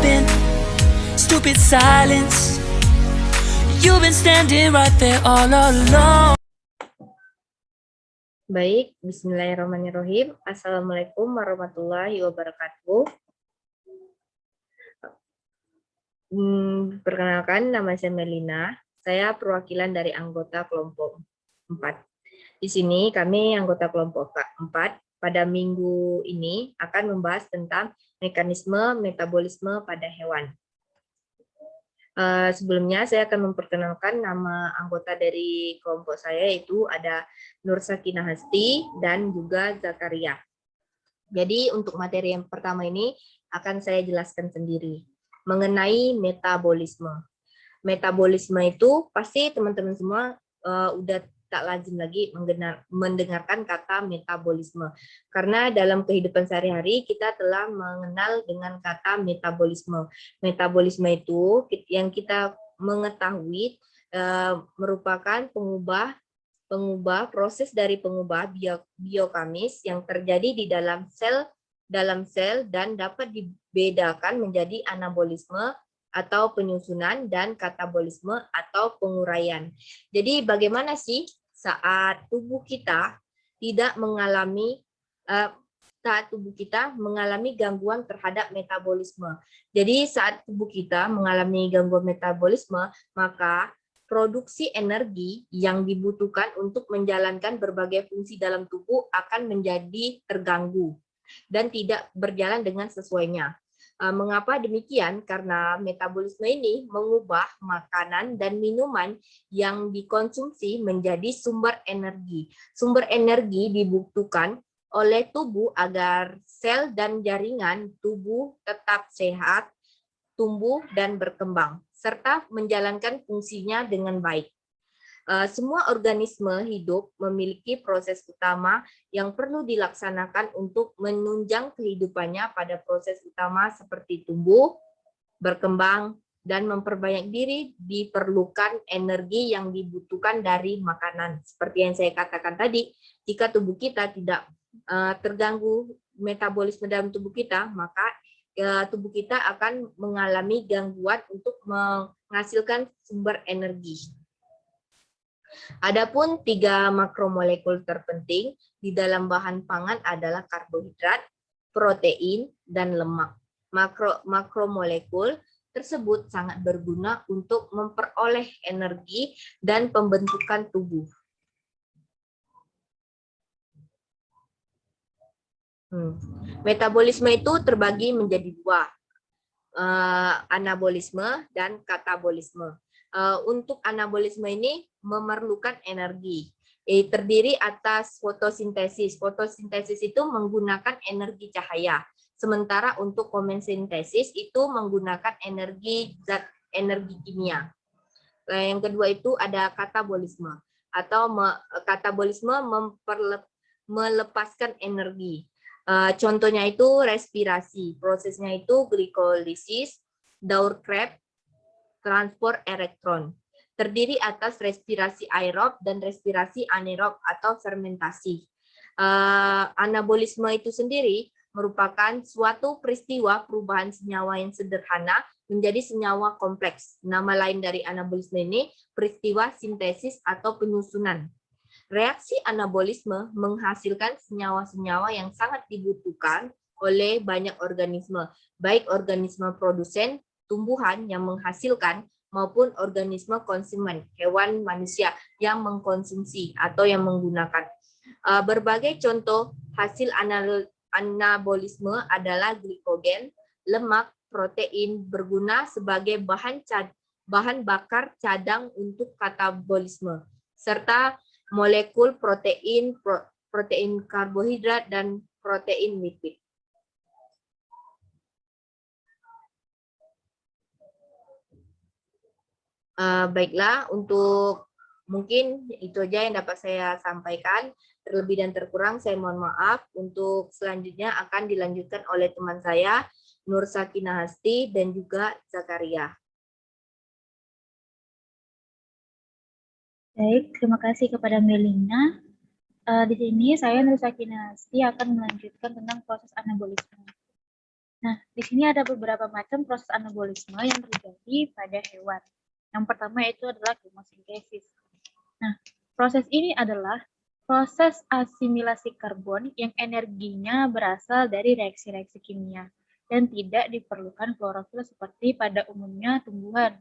been stupid silence. You've been standing right there all along. Baik, bismillahirrahmanirrahim. Assalamualaikum warahmatullahi wabarakatuh. Perkenalkan, nama saya Melina. Saya perwakilan dari anggota kelompok 4. Di sini kami anggota kelompok 4 pada minggu ini akan membahas tentang mekanisme metabolisme pada hewan. Sebelumnya saya akan memperkenalkan nama anggota dari kelompok saya, yaitu ada Nur Sakinah Hasti dan juga Zakaria. Jadi untuk materi yang pertama ini akan saya jelaskan sendiri mengenai metabolisme. Metabolisme itu pasti teman-teman semua udah tak lazim lagi mendengarkan kata metabolisme. Karena dalam kehidupan sehari-hari kita telah mengenal dengan kata metabolisme. Metabolisme itu yang kita mengetahui merupakan proses dari pengubah biokemis yang terjadi di dalam sel dan dapat dibedakan menjadi anabolisme atau penyusunan dan katabolisme atau penguraian. Jadi bagaimana sih saat tubuh kita mengalami gangguan terhadap metabolisme. Jadi saat tubuh kita mengalami gangguan metabolisme, maka produksi energi yang dibutuhkan untuk menjalankan berbagai fungsi dalam tubuh akan menjadi terganggu dan tidak berjalan dengan sesuainya. Mengapa demikian? Karena metabolisme ini mengubah makanan dan minuman yang dikonsumsi menjadi sumber energi. Sumber energi dibutuhkan oleh tubuh agar sel dan jaringan tubuh tetap sehat, tumbuh dan berkembang, serta menjalankan fungsinya dengan baik. Semua organisme hidup memiliki proses utama yang perlu dilaksanakan untuk menunjang kehidupannya pada proses utama seperti tumbuh, berkembang, dan memperbanyak diri. Diperlukan energi yang dibutuhkan dari makanan. Seperti yang saya katakan tadi, jika tubuh kita tidak terganggu metabolisme dalam tubuh kita, maka tubuh kita akan mengalami gangguan untuk menghasilkan sumber energi. Adapun 3 makromolekul terpenting di dalam bahan pangan adalah karbohidrat, protein, dan lemak. Makromolekul tersebut sangat berguna untuk memperoleh energi dan pembentukan tubuh. Metabolisme itu terbagi menjadi 2, anabolisme dan katabolisme. Untuk anabolisme ini memerlukan energi. Terdiri atas fotosintesis. Fotosintesis itu menggunakan energi cahaya. Sementara untuk homeostasis itu menggunakan energi kimia. Yang kedua itu ada katabolisme. Katabolisme melepaskan energi. Contohnya itu respirasi. Prosesnya itu glikolisis, Daur Krebs, transport elektron. Terdiri atas respirasi aerob dan respirasi anaerob atau fermentasi. Anabolisme itu sendiri merupakan suatu peristiwa perubahan senyawa yang sederhana menjadi senyawa kompleks. Nama lain dari anabolisme ini peristiwa sintesis atau penyusunan. Reaksi anabolisme menghasilkan senyawa-senyawa yang sangat dibutuhkan oleh banyak organisme, baik organisme produsen, tumbuhan yang menghasilkan maupun organisme konsumen, hewan, manusia yang mengkonsumsi atau yang menggunakan. Berbagai contoh hasil anabolisme adalah glikogen, lemak, protein berguna sebagai bahan bakar cadang untuk katabolisme, serta molekul protein, protein karbohidrat, dan protein lipid. Baiklah, untuk mungkin itu aja yang dapat saya sampaikan. Terlebih dan terkurang saya mohon maaf. Untuk selanjutnya akan dilanjutkan oleh teman saya, Nur Sakinah Hasti dan juga Zakaria. Baik, terima kasih kepada Melina. Di sini saya Nur Sakinah Hasti akan melanjutkan tentang proses anabolisme. Nah, di sini ada beberapa macam proses anabolisme yang terjadi pada hewan. Yang pertama itu adalah kemosintesis. Nah, proses ini adalah proses asimilasi karbon yang energinya berasal dari reaksi-reaksi kimia dan tidak diperlukan klorofil seperti pada umumnya tumbuhan.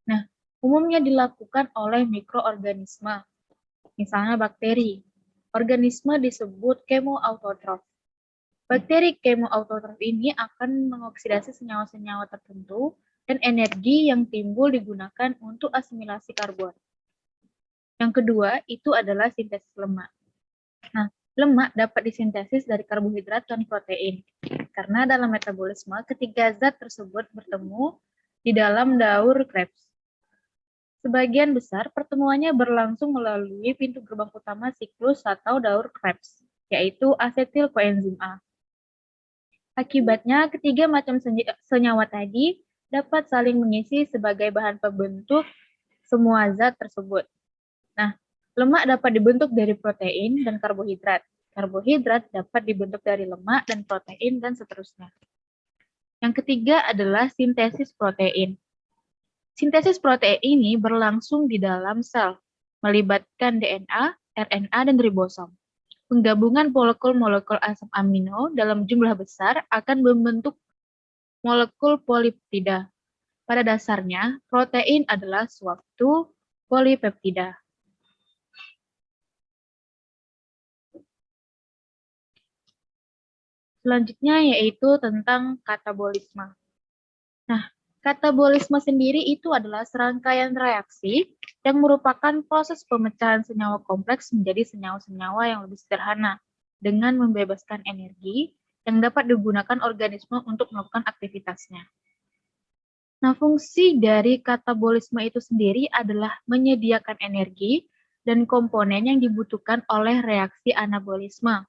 Nah, umumnya dilakukan oleh mikroorganisme, misalnya bakteri. Organisme disebut kemoautotrof. Bakteri kemoautotrof ini akan mengoksidasi senyawa-senyawa tertentu dan energi yang timbul digunakan untuk asimilasi karbon. Yang kedua, itu adalah sintesis lemak. Nah, lemak dapat disintesis dari karbohidrat dan protein. Karena dalam metabolisme, ketiga zat tersebut bertemu di dalam daur Krebs. Sebagian besar pertemuannya berlangsung melalui pintu gerbang utama siklus atau daur Krebs, yaitu asetil koenzim A. Akibatnya, ketiga macam senyawa tadi dapat saling mengisi sebagai bahan pembentuk semua zat tersebut. Nah, lemak dapat dibentuk dari protein dan karbohidrat. Karbohidrat dapat dibentuk dari lemak dan protein dan seterusnya. Yang ketiga adalah sintesis protein. Sintesis protein ini berlangsung di dalam sel, melibatkan DNA, RNA, dan ribosom. Penggabungan molekul-molekul asam amino dalam jumlah besar akan membentuk molekul polipeptida. Pada dasarnya, protein adalah suatu polipeptida. Selanjutnya yaitu tentang katabolisme. Nah, katabolisme sendiri itu adalah serangkaian reaksi yang merupakan proses pemecahan senyawa kompleks menjadi senyawa-senyawa yang lebih sederhana dengan membebaskan energi yang dapat digunakan organisme untuk melakukan aktivitasnya. Nah, fungsi dari katabolisme itu sendiri adalah menyediakan energi dan komponen yang dibutuhkan oleh reaksi anabolisme.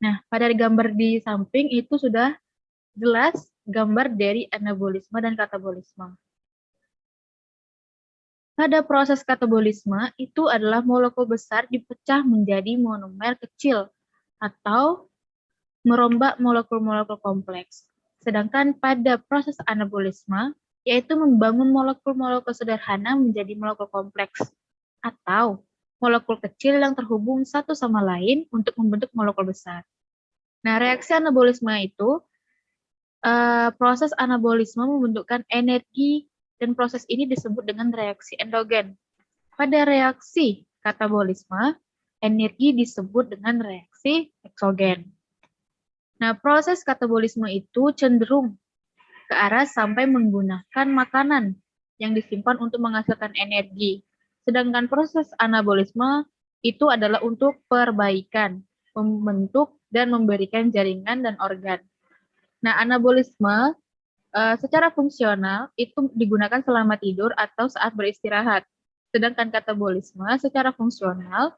Nah, pada gambar di samping itu sudah jelas gambar dari anabolisme dan katabolisme. Pada proses katabolisme, itu adalah molekul besar dipecah menjadi monomer kecil atau merombak molekul-molekul kompleks. Sedangkan pada proses anabolisme, yaitu membangun molekul-molekul sederhana menjadi molekul kompleks atau molekul kecil yang terhubung satu sama lain untuk membentuk molekul besar. Nah, reaksi anabolisme itu, proses anabolisme membentukkan energi dan proses ini disebut dengan reaksi endogen. Pada reaksi katabolisme, energi disebut dengan reaksi eksogen. Nah, proses katabolisme itu cenderung ke arah sampai menggunakan makanan yang disimpan untuk menghasilkan energi. Sedangkan proses anabolisme itu adalah untuk perbaikan, membentuk, dan memberikan jaringan dan organ. Nah, anabolisme secara fungsional itu digunakan selama tidur atau saat beristirahat. Sedangkan katabolisme secara fungsional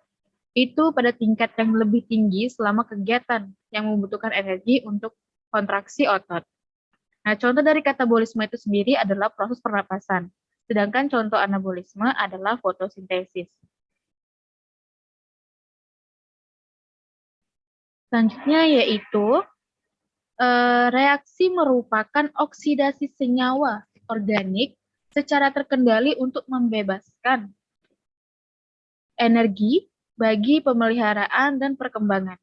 itu pada tingkat yang lebih tinggi selama kegiatan yang membutuhkan energi untuk kontraksi otot. Nah, contoh dari katabolisme itu sendiri adalah proses pernapasan. Sedangkan contoh anabolisme adalah fotosintesis. Selanjutnya yaitu reaksi merupakan oksidasi senyawa organik secara terkendali untuk membebaskan energi bagi pemeliharaan dan perkembangan.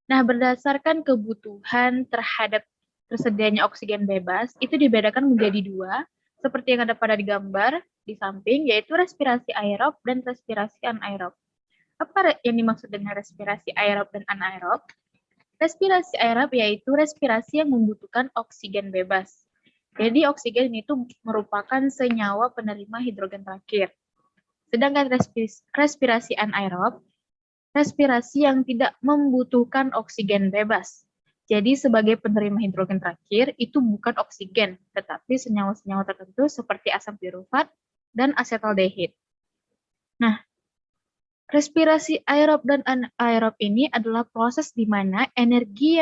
Nah, berdasarkan kebutuhan terhadap tersedianya oksigen bebas, itu dibedakan menjadi dua, seperti yang ada pada gambar di samping, yaitu respirasi aerob dan respirasi anaerob. Apa yang dimaksud dengan respirasi aerob dan anaerob? Respirasi aerob yaitu respirasi yang membutuhkan oksigen bebas. Jadi oksigen itu merupakan senyawa penerima hidrogen terakhir. Sedangkan respirasi anaerob, respirasi yang tidak membutuhkan oksigen bebas. Jadi sebagai penerima hidrogen terakhir itu bukan oksigen, tetapi senyawa-senyawa tertentu seperti asam pirufat dan asetaldehid. Nah, respirasi aerob dan anaerob ini adalah proses di mana energi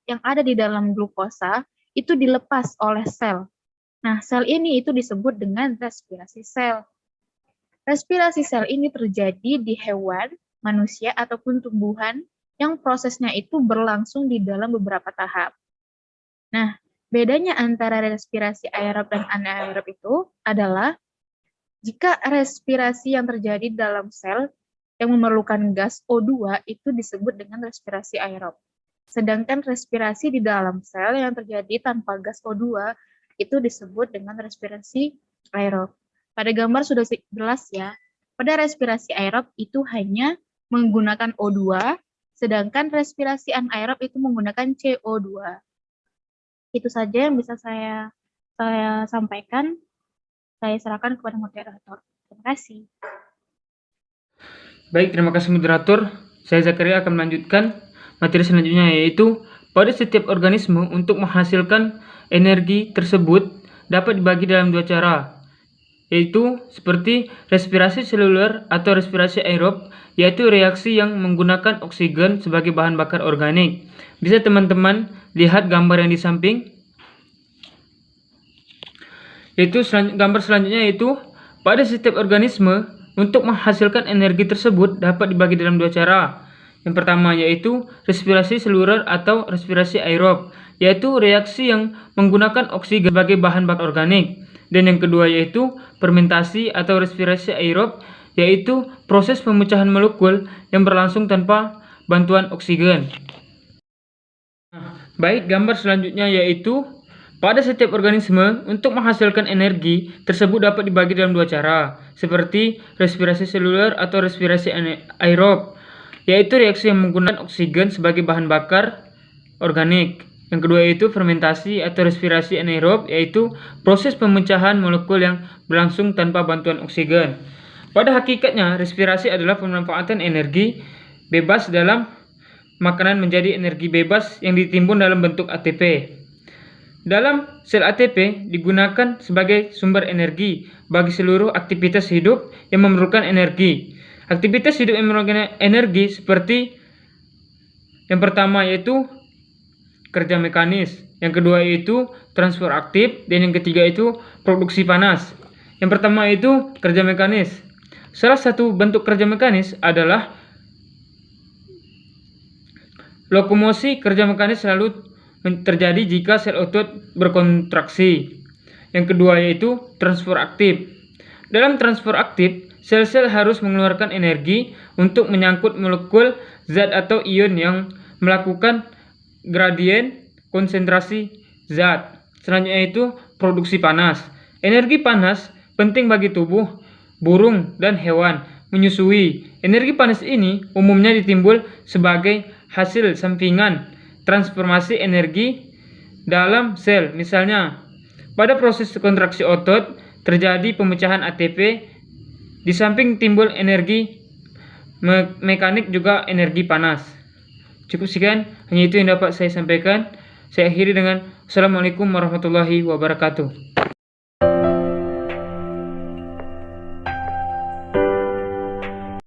yang ada di dalam glukosa itu dilepas oleh sel. Nah, sel ini itu disebut dengan respirasi sel. Respirasi sel ini terjadi di hewan, manusia, ataupun tumbuhan yang prosesnya itu berlangsung di dalam beberapa tahap. Nah, bedanya antara respirasi aerob dan anaerob itu adalah jika respirasi yang terjadi dalam sel yang memerlukan gas O2 itu disebut dengan respirasi aerob. Sedangkan respirasi di dalam sel yang terjadi tanpa gas O2 itu disebut dengan respirasi aerob. Pada gambar sudah jelas ya, pada respirasi aerob itu hanya menggunakan O2, sedangkan respirasi anaerob itu menggunakan CO2. Itu saja yang bisa saya sampaikan. Saya serahkan kepada moderator. Terima kasih. Baik, terima kasih moderator. Saya Zakaria akan melanjutkan materi selanjutnya, yaitu pada setiap organisme untuk menghasilkan energi tersebut dapat dibagi dalam dua cara, yaitu seperti respirasi seluler atau respirasi aerob, yaitu reaksi yang menggunakan oksigen sebagai bahan bakar organik. Bisa teman-teman lihat gambar yang di samping. Yaitu gambar selanjutnya, yaitu pada setiap organisme untuk menghasilkan energi tersebut dapat dibagi dalam dua cara. Yang pertama yaitu respirasi seluler atau respirasi aerob, yaitu reaksi yang menggunakan oksigen sebagai bahan bakar organik. Dan yang kedua yaitu fermentasi atau respirasi aerob, yaitu proses pemecahan molekul yang berlangsung tanpa bantuan oksigen. Baik, gambar selanjutnya yaitu pada setiap organisme untuk menghasilkan energi tersebut dapat dibagi dalam dua cara, seperti respirasi seluler atau respirasi aerob, yaitu reaksi yang menggunakan oksigen sebagai bahan bakar organik. Yang kedua yaitu fermentasi atau respirasi anaerob, yaitu proses pemecahan molekul yang berlangsung tanpa bantuan oksigen. Pada hakikatnya, respirasi adalah pemanfaatan energi bebas dalam makanan menjadi energi bebas yang ditimbun dalam bentuk ATP. Dalam sel ATP digunakan sebagai sumber energi bagi seluruh aktivitas hidup yang memerlukan energi. Aktivitas hidup yang memerlukan energi seperti yang pertama yaitu kerja mekanis, yang kedua yaitu transfer aktif, dan yang ketiga itu produksi panas. Yang pertama itu kerja mekanis. Salah satu bentuk kerja mekanis adalah lokomosi. Kerja mekanis selalu terjadi jika sel otot berkontraksi. Yang kedua yaitu transfer aktif. Dalam transfer aktif, sel-sel harus mengeluarkan energi untuk menyangkut molekul zat atau ion yang melakukan gradien konsentrasi zat. Selanjutnya itu produksi panas. Energi panas penting bagi tubuh, burung, dan hewan menyusui. Energi panas ini umumnya ditimbul sebagai hasil sampingan transformasi energi dalam sel. Misalnya, pada proses kontraksi otot terjadi pemecahan ATP, di samping timbul energi mekanik juga energi panas. Cukup sekian, hanya itu yang dapat saya sampaikan. Saya akhiri dengan Assalamualaikum warahmatullahi wabarakatuh.